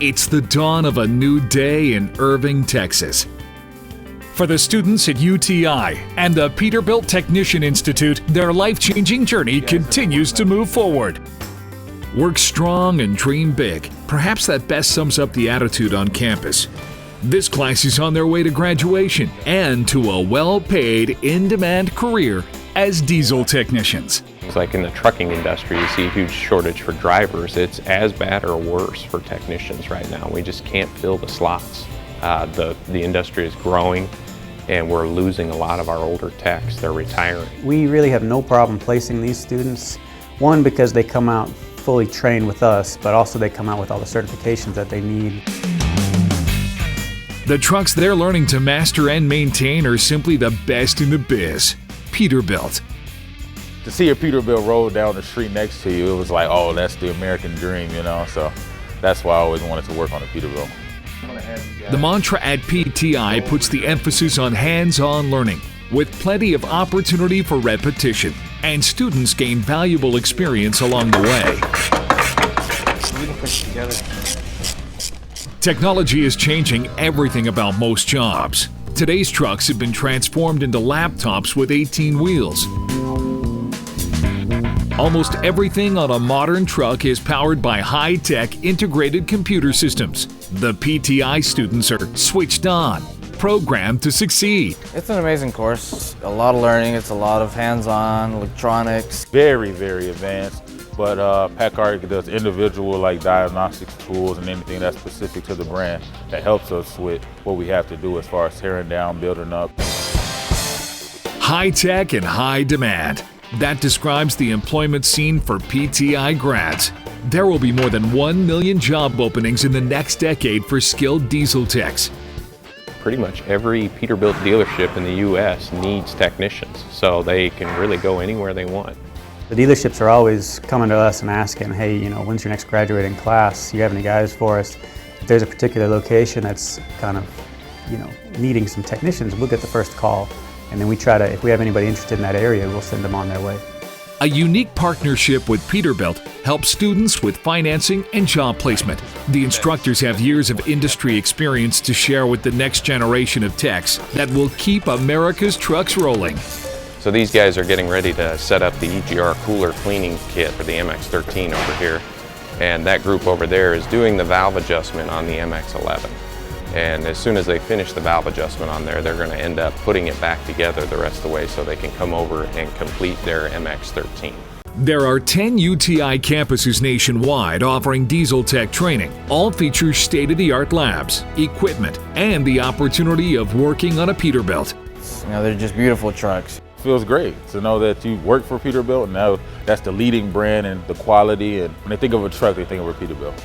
It's the dawn of a new day in Irving, Texas. For the students at UTI and the Peterbilt Technician Institute, their life-changing journey continues to move forward. Work strong and dream big. Perhaps that best sums up the attitude on campus. This class is on their way to graduation and to a well-paid, in-demand career as diesel technicians. It's like in the trucking industry, you see a huge shortage for drivers. It's as bad or worse for technicians right now. We just can't fill the slots. The industry is growing and we're losing a lot of our older techs. They're retiring. We really have no problem placing these students. One, because they come out fully trained with us, but also they come out with all the certifications that they need. The trucks they're learning to master and maintain are simply the best in the biz. Peterbilt. To see a Peterbilt roll down the street next to you, it was like, oh, that's the American dream, you know? So that's why I always wanted to work on a Peterbilt. The mantra at PTI puts the emphasis on hands-on learning, with plenty of opportunity for repetition, and students gain valuable experience along the way. Technology is changing everything about most jobs. Today's trucks have been transformed into laptops with 18 wheels. Almost everything on a modern truck is powered by high-tech integrated computer systems. The PTI students are switched on, programmed to succeed. It's an amazing course. A lot of learning. It's a lot of hands-on, electronics. Very, very advanced. But Packard does individual like diagnostics tools and anything that's specific to the brand that helps us with what we have to do as far as tearing down, building up. High tech and high demand. That describes the employment scene for PTI grads. There will be more than 1 million job openings in the next decade for skilled diesel techs. Pretty much every Peterbilt dealership in the U.S. needs technicians, so they can really go anywhere they want. The dealerships are always coming to us and asking, hey, you know, when's your next graduating class? You have any guys for us? If there's a particular location that's kind of, you know, needing some technicians, we'll get the first call. And then we try to, if we have anybody interested in that area, we'll send them on their way. A unique partnership with Peterbilt helps students with financing and job placement. The instructors have years of industry experience to share with the next generation of techs that will keep America's trucks rolling. So these guys are getting ready to set up the EGR cooler cleaning kit for the MX-13 over here. And that group over there is doing the valve adjustment on the MX-11. And as soon as they finish the valve adjustment on there, they're going to end up putting it back together the rest of the way so they can come over and complete their MX-13. There are 10 UTI campuses nationwide offering diesel tech training. All feature state-of-the-art labs, equipment, and the opportunity of working on a Peterbilt. You know, they're just beautiful trucks. Feels great to know that you work for Peterbilt and now that's the leading brand and the quality. And when they think of a truck, they think of a Peterbilt.